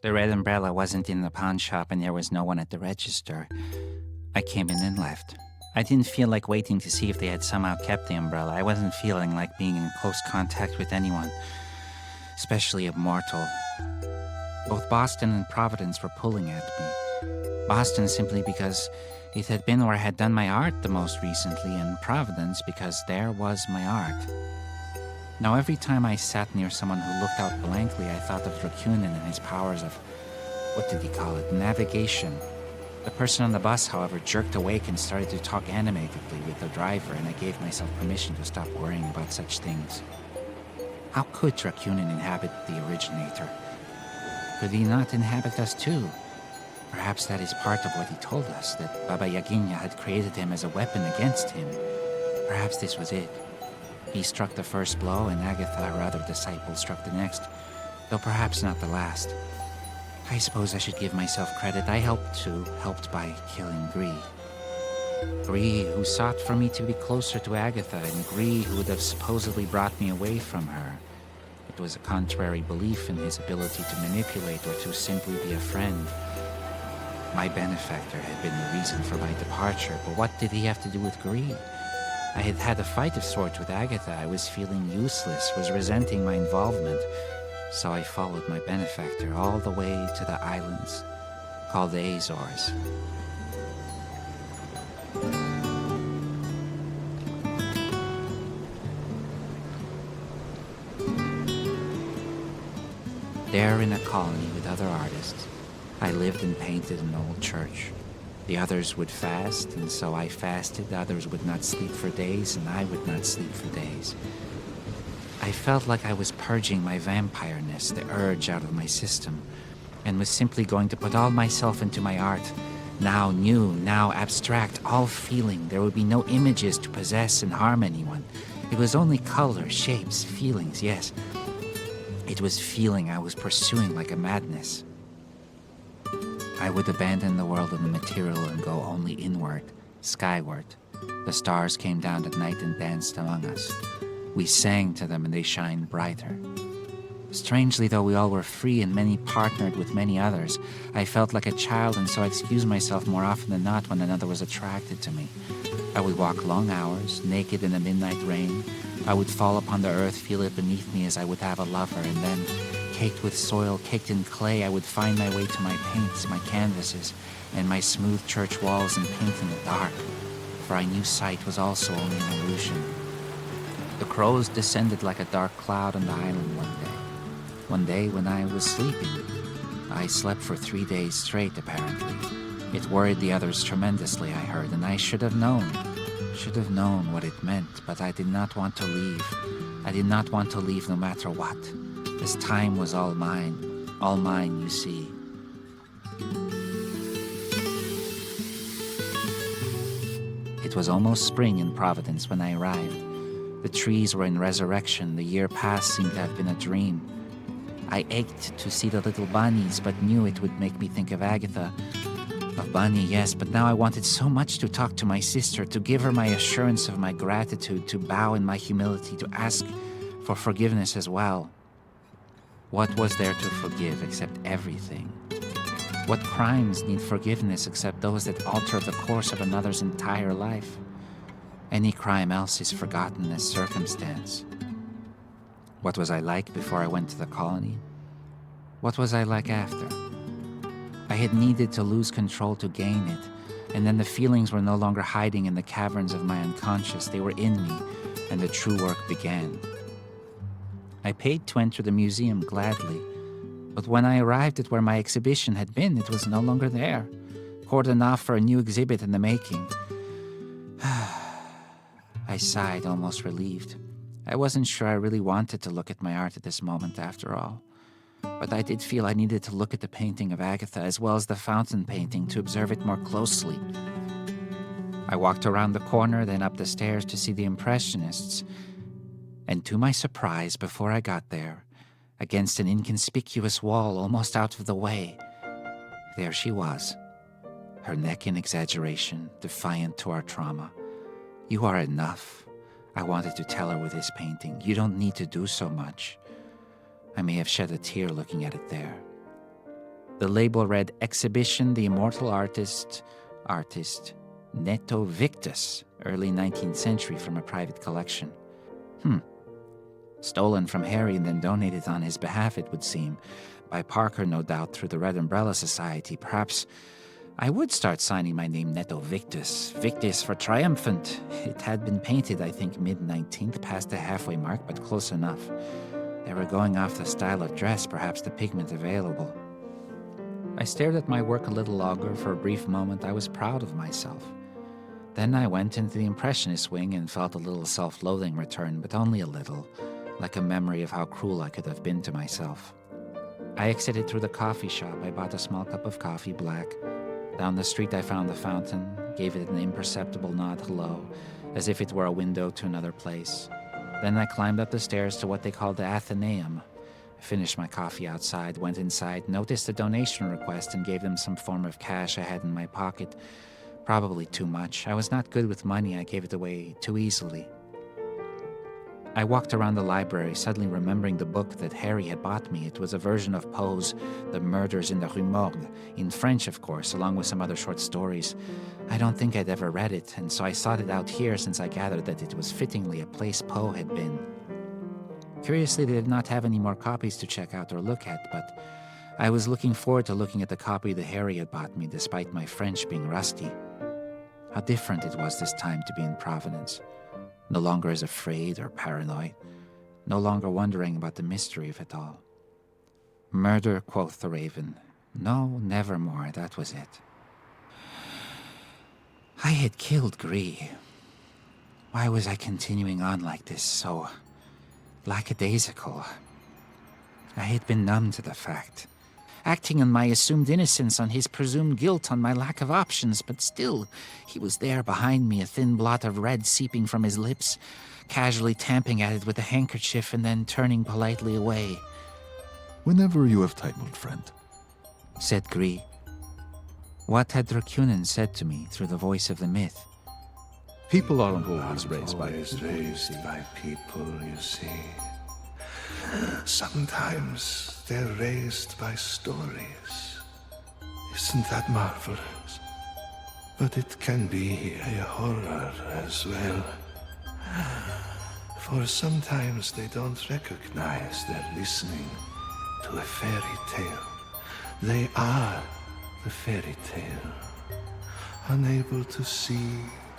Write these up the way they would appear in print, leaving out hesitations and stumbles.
The red umbrella wasn't in the pawn shop and there was no one at the register. I came in and left. I didn't feel like waiting to see if they had somehow kept the umbrella. I wasn't feeling like being in close contact with anyone, especially a mortal. Both Boston and Providence were pulling at me. Boston simply because it had been where I had done my art the most recently, and Providence because there was my art. Now every time I sat near someone who looked out blankly, I thought of Dracula and his powers of, what did he call it, navigation. The person on the bus, however, jerked awake and started to talk animatedly with the driver, and I gave myself permission to stop worrying about such things. How could Dracula inhabit the originator? Could he not inhabit us too? Perhaps that is part of what he told us, that Baba Yaginya had created him as a weapon against him. Perhaps this was it. He struck the first blow, and Agatha, her other disciple, struck the next, though perhaps not the last. I suppose I should give myself credit. I helped by killing Gree. Gree, who sought for me to be closer to Agatha, and Gree, who would have supposedly brought me away from her. It was a contrary belief in his ability to manipulate or to simply be a friend. My benefactor had been the reason for my departure, but what did he have to do with Gree? I had had a fight of sorts with Agatha. I was feeling useless, was resenting my involvement. So I followed my benefactor all the way to the islands called the Azores. There in a colony with other artists, I lived and painted an old church. The others would fast, and so I fasted. Others would not sleep for days, and I would not sleep for days. I felt like I was purging my vampireness, the urge, out of my system, and was simply going to put all myself into my art. Now new, now abstract, all feeling. There would be no images to possess and harm anyone. It was only color, shapes, feelings, yes. It was feeling I was pursuing like a madness. I would abandon the world and the material and go only inward, skyward. The stars came down at night and danced among us. We sang to them and they shined brighter. Strangely, though we all were free and many partnered with many others, I felt like a child, and so I excused myself more often than not when another was attracted to me. I would walk long hours, naked in the midnight rain. I would fall upon the earth, feel it beneath me as I would have a lover, and then, caked with soil, caked in clay, I would find my way to my paints, my canvases, and my smooth church walls and paint in the dark, for I knew sight was also only an illusion. The crows descended like a dark cloud on the island one day. One day when I was sleeping. I slept for 3 days straight, apparently. It worried the others tremendously, I heard, and I should have known what it meant, but I did not want to leave. I did not want to leave no matter what. This time was all mine, you see. It was almost spring in Providence when I arrived. The trees were in resurrection. The year past seemed to have been a dream. I ached to see the little bunnies, but knew it would make me think of Agatha. Of Bunny, yes, but now I wanted so much to talk to my sister, to give her my assurance of my gratitude, to bow in my humility, to ask for forgiveness as well. What was there to forgive except everything? What crimes need forgiveness except those that alter the course of another's entire life? Any crime else is forgotten as circumstance. What was I like before I went to the colony? What was I like after? I had needed to lose control to gain it, and then the feelings were no longer hiding in the caverns of my unconscious. They were in me, and the true work began. I paid to enter the museum gladly, but when I arrived at where my exhibition had been, it was no longer there. Cordoned off for a new exhibit in the making. I sighed, almost relieved. I wasn't sure I really wanted to look at my art at this moment, after all. But I did feel I needed to look at the painting of Agatha as well as the fountain painting to observe it more closely. I walked around the corner, then up the stairs to see the Impressionists. And to my surprise, before I got there, against an inconspicuous wall almost out of the way, there she was, her neck in exaggeration, defiant to our trauma. "You are enough," I wanted to tell her with this painting. "You don't need to do so much." I may have shed a tear looking at it there. The label read Exhibition The Immortal Artist, Neto Victus, early 19th century from a private collection. Stolen from Harry and then donated on his behalf, it would seem. By Parker, no doubt, through the Red Umbrella Society. Perhaps I would start signing my name Neto Victus. Victus for triumphant. It had been painted, I think, mid-19th, past the halfway mark, but close enough. They were going off the style of dress, perhaps the pigment available. I stared at my work a little longer. For a brief moment, I was proud of myself. Then I went into the Impressionist wing and felt a little self-loathing return, but only a little, like a memory of how cruel I could have been to myself. I exited through the coffee shop. I bought a small cup of coffee, black. Down the street I found the fountain, gave it an imperceptible nod hello, as if it were a window to another place. Then I climbed up the stairs to what they called the Athenaeum. I finished my coffee outside, went inside, noticed a donation request, and gave them some form of cash I had in my pocket. Probably too much. I was not good with money. I gave it away too easily. I walked around the library, suddenly remembering the book that Harry had bought me. It was a version of Poe's The Murders in the Rue Morgue, in French, of course, along with some other short stories. I don't think I'd ever read it, and so I sought it out here since I gathered that it was fittingly a place Poe had been. Curiously, they did not have any more copies to check out or look at, but I was looking forward to looking at the copy that Harry had bought me, despite my French being rusty. How different it was this time to be in Providence. No longer as afraid or paranoid, no longer wondering about the mystery of it all. Murder, quoth the raven. No, nevermore, that was it. I had killed Gree. Why was I continuing on like this, so lackadaisical? I had been numb to the fact, acting on my assumed innocence, on his presumed guilt, on my lack of options, but still, he was there behind me, a thin blot of red seeping from his lips, casually tamping at it with a handkerchief and then turning politely away. Whenever you have time, old friend, said Gree. What had Dracula said to me through the voice of the myth? People aren't always raised by people, you see. Sometimes they're raised by stories. Isn't that marvelous? But it can be a horror as well. For sometimes they don't recognize they're listening to a fairy tale. They are the fairy tale, unable to see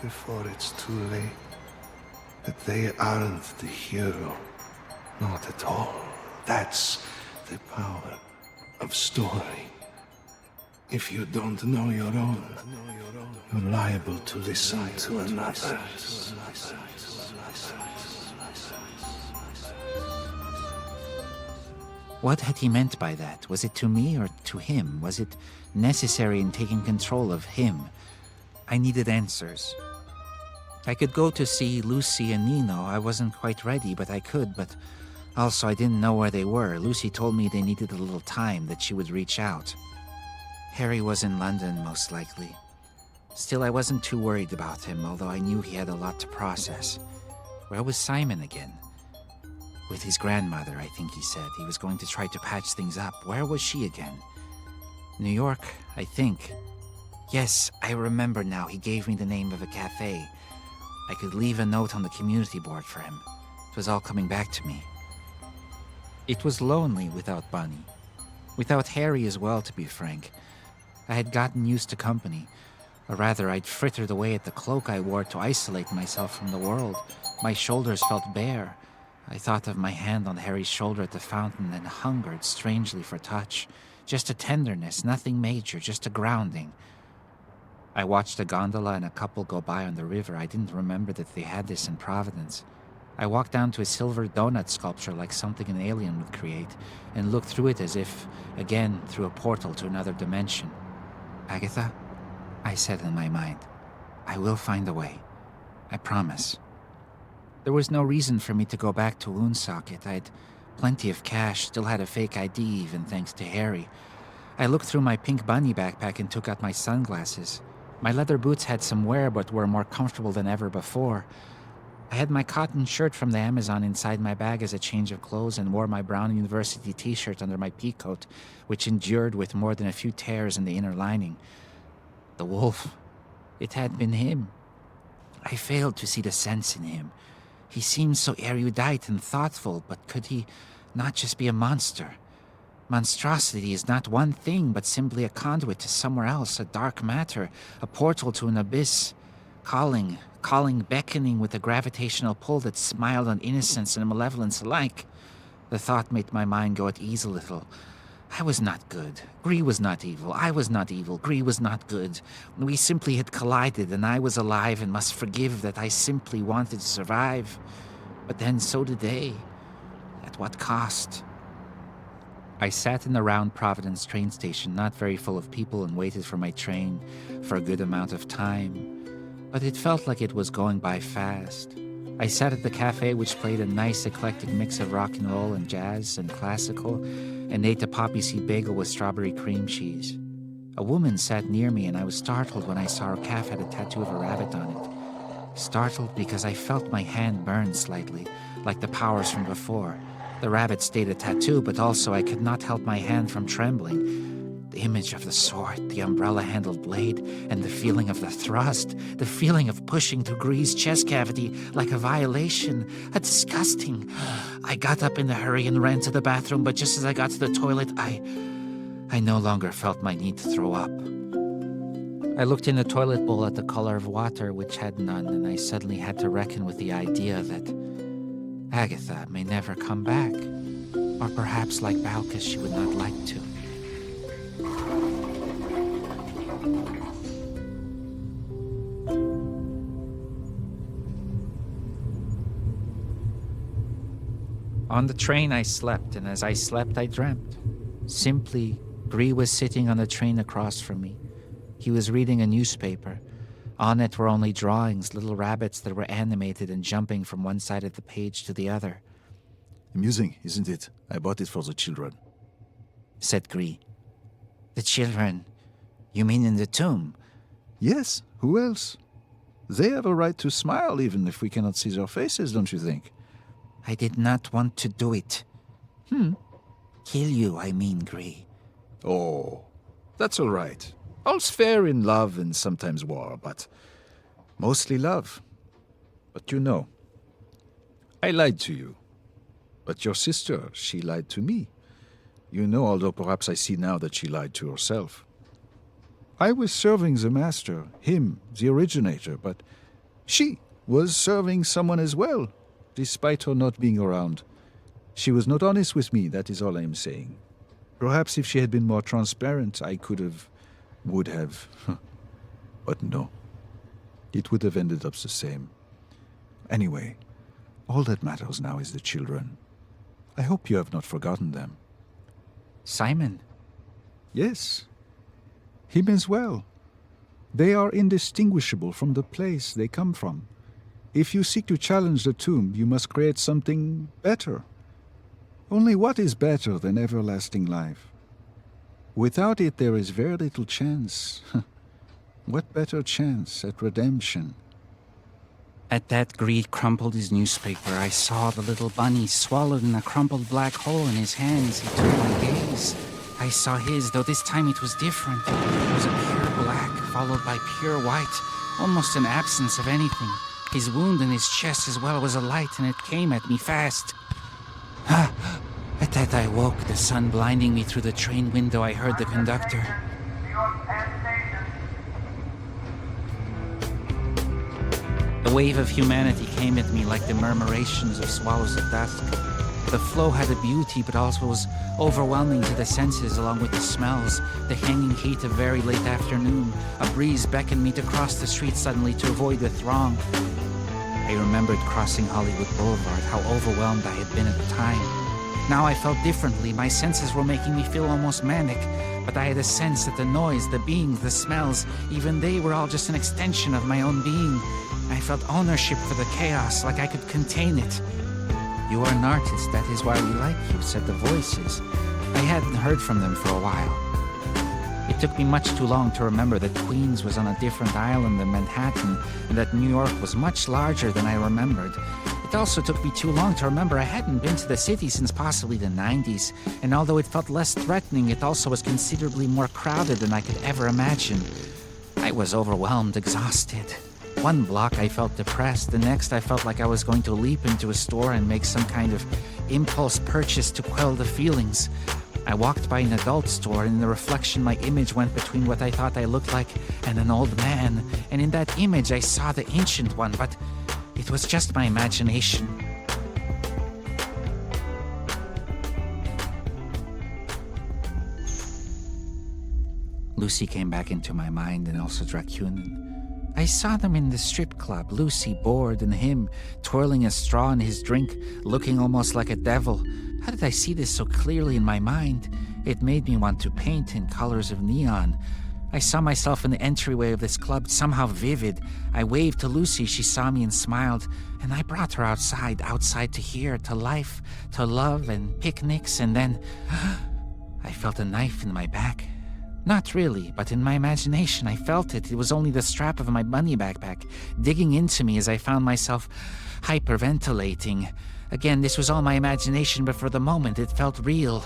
before it's too late that they aren't the hero. Not at all. That's the power of story. If you don't know your own, you're liable to listen to another. What had he meant by that? Was it to me or to him? Was it necessary in taking control of him? I needed answers. I could go to see Lucy and Nino. I wasn't quite ready, but I could, but also I didn't know where they were. Lucy told me they needed a little time, that she would reach out. Harry was in London, most likely. Still, I wasn't too worried about him, although I knew he had a lot to process. Where was Simon again? With his grandmother, I think he said. He was going to try to patch things up. Where was she again? New York, I think. Yes, I remember now. He gave me the name of a cafe. I could leave a note on the community board for him. It was all coming back to me. It was lonely without Bunny. Without Harry as well, to be frank. I had gotten used to company. Or rather, I'd frittered away at the cloak I wore to isolate myself from the world. My shoulders felt bare. I thought of my hand on Harry's shoulder at the fountain and hungered strangely for touch. Just a tenderness, nothing major, just a grounding. I watched a gondola and a couple go by on the river. I didn't remember that they had this in Providence. I walked down to a silver donut sculpture like something an alien would create, and looked through it as if, again, through a portal to another dimension. Agatha, I said in my mind, I will find a way. I promise. There was no reason for me to go back to Woonsocket. I'd plenty of cash, still had a fake ID even thanks to Harry. I looked through my pink bunny backpack and took out my sunglasses. My leather boots had some wear but were more comfortable than ever before. I had my cotton shirt from the Amazon inside my bag as a change of clothes and wore my brown university t-shirt under my peacoat, which endured with more than a few tears in the inner lining. The wolf. It had been him. I failed to see the sense in him. He seemed so erudite and thoughtful, but could he not just be a monster? Monstrosity is not one thing, but simply a conduit to somewhere else, a dark matter, a portal to an abyss, calling, beckoning with a gravitational pull that smiled on innocence and malevolence alike. The thought made my mind go at ease a little. I was not good. Gree was not evil. I was not evil. Gree was not good. We simply had collided, and I was alive and must forgive that I simply wanted to survive. But then so did they. At what cost? I sat in the round Providence train station, not very full of people, and waited for my train for a good amount of time. But it felt like it was going by fast. I sat at the cafe, which played a nice eclectic mix of rock and roll and jazz and classical, and ate a poppy seed bagel with strawberry cream cheese. A woman sat near me, and I was startled when I saw her calf had a tattoo of a rabbit on it. Startled because I felt my hand burn slightly, like the powers from before. The rabbit stayed a tattoo, but also I could not help my hand from trembling. The image of the sword, the umbrella-handled blade, and the feeling of the thrust, the feeling of pushing through Gree's chest cavity like a violation, a disgusting. I got up in a hurry and ran to the bathroom, but just as I got to the toilet, I no longer felt my need to throw up. I looked in the toilet bowl at the color of water, which had none, and I suddenly had to reckon with the idea that Agatha may never come back, or perhaps like Balkis she would not like to. On the train I slept, and as I slept I dreamt. Simply, Gree was sitting on the train across from me. He was reading a newspaper. On it were only drawings, little rabbits that were animated and jumping from one side of the page to the other. Amusing, isn't it? I bought it for the children, said Gree. The children? You mean in the tomb? Yes, who else? They have a right to smile even if we cannot see their faces, don't you think? I did not want to do it. Kill you, I mean, Gree. Oh, that's all right. All's fair in love and sometimes war, but mostly love. But you know, I lied to you. But your sister, she lied to me. You know, although perhaps I see now that she lied to herself. I was serving the master, him, the originator, but she was serving someone as well, despite her not being around. She was not honest with me, that is all I am saying. Perhaps if she had been more transparent, I would have. But no. It would have ended up the same. Anyway, all that matters now is the children. I hope you have not forgotten them. Simon? Yes. Him as well. They are indistinguishable from the place they come from. If you seek to challenge the tomb, you must create something better. Only what is better than everlasting life? Without it, there is very little chance. What better chance at redemption? At that, Gree crumpled his newspaper. I saw the little bunny swallowed in a crumpled black hole in his hands. He took my gaze. I saw his, though this time it was different. It was a pure black, followed by pure white, almost an absence of anything. His wound in his chest as well was a light, and it came at me fast. At that I woke, the sun blinding me through the train window. I heard the conductor. A wave of humanity came at me like the murmurations of swallows at dusk. The flow had a beauty, but also was overwhelming to the senses, along with the smells, the hanging heat of very late afternoon. A breeze beckoned me to cross the street suddenly to avoid the throng. I remembered crossing Hollywood Boulevard, how overwhelmed I had been at the time. Now I felt differently. My senses were making me feel almost manic, but I had a sense that the noise, the beings, the smells, even they were all just an extension of my own being. I felt ownership for the chaos, like I could contain it. You are an artist, that is why we like you, said the voices. I hadn't heard from them for a while. It took me much too long to remember that Queens was on a different island than Manhattan, and that New York was much larger than I remembered. It also took me too long to remember I hadn't been to the city since possibly the 90s, and although it felt less threatening, it also was considerably more crowded than I could ever imagine. I was overwhelmed, exhausted. One block I felt depressed, the next I felt like I was going to leap into a store and make some kind of impulse purchase to quell the feelings. I walked by an adult store, and in the reflection my image went between what I thought I looked like and an old man, and in that image I saw the Ancient One, but it was just my imagination. Lucy came back into my mind, and also Dracula. I saw them in the strip club, Lucy bored and him twirling a straw in his drink, looking almost like a devil. How did I see this so clearly in my mind? It made me want to paint in colors of neon. I saw myself in the entryway of this club, somehow vivid. I waved to Lucy, she saw me and smiled, and I brought her outside to here, to life, to love and picnics, and then I felt a knife in my back. Not really, but in my imagination I felt it. It was only the strap of my bunny backpack digging into me as I found myself hyperventilating. Again, this was all my imagination, but for the moment it felt real.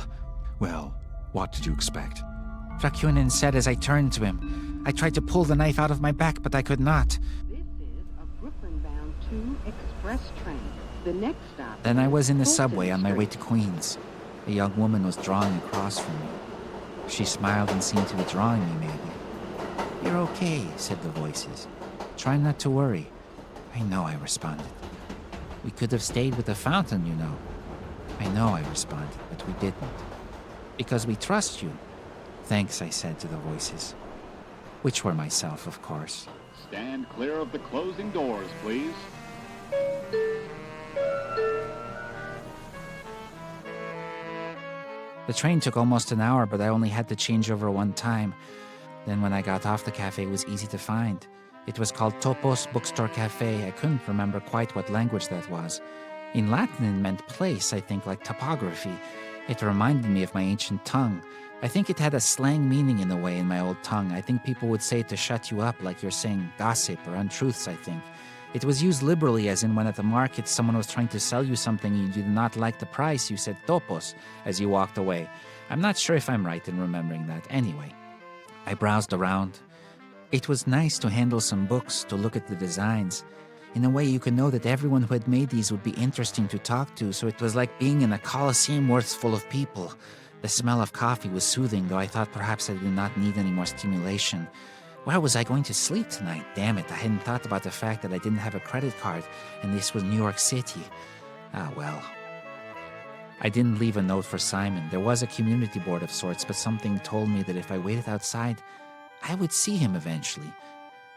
Well, what did you expect? Dracula said as I turned to him. I tried to pull the knife out of my back, but I could not. This is a Brooklyn-bound 2 express train. The next stop. Then I was in the Fulton subway on my way to Street. Queens. A young woman was drawing across from me. She smiled and seemed to be drawing me, maybe. "You're okay," said the voices. "Try not to worry." "I know," I responded. "We could have stayed with the fountain, you know." "I know," I responded, "but we didn't. Because we trust you." "Thanks," I said to the voices. Which were myself, of course. Stand clear of the closing doors, please. The train took almost an hour, but I only had to change over one time. Then when I got off the cafe, it was easy to find. It was called Topos Bookstore Cafe. I couldn't remember quite what language that was. In Latin, it meant place, I think, like topography. It reminded me of my ancient tongue. I think it had a slang meaning in a way in my old tongue. I think people would say it to shut you up, like you're saying gossip or untruths, I think. It was used liberally, as in when at the market someone was trying to sell you something and you did not like the price, you said topos as you walked away. I'm not sure if I'm right in remembering that. Anyway, I browsed around. It was nice to handle some books, to look at the designs. In a way, you could know that everyone who had made these would be interesting to talk to, so it was like being in a coliseum worth full of people. The smell of coffee was soothing, though I thought perhaps I did not need any more stimulation. Where was I going to sleep tonight? Damn it, I hadn't thought about the fact that I didn't have a credit card, and this was New York City. Ah, well. I didn't leave a note for Simon. There was a community board of sorts, but something told me that if I waited outside, I would see him eventually.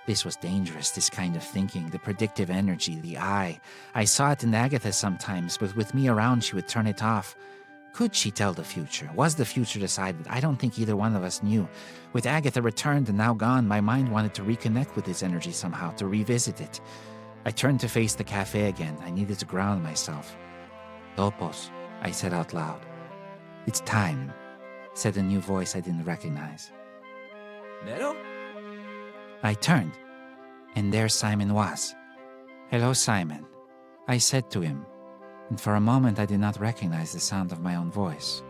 This was dangerous, this kind of thinking, the predictive energy, the eye. I saw it in Agatha sometimes, but with me around, she would turn it off. Could she tell the future? Was the future decided? I don't think either one of us knew. With Agatha returned and now gone, my mind wanted to reconnect with his energy somehow, to revisit it. I turned to face the cafe again. I needed to ground myself. Topos, I said out loud. It's time, said a new voice I didn't recognize. Neto? I turned, and there Simon was. Hello, Simon, I said to him, and for a moment I did not recognize the sound of my own voice.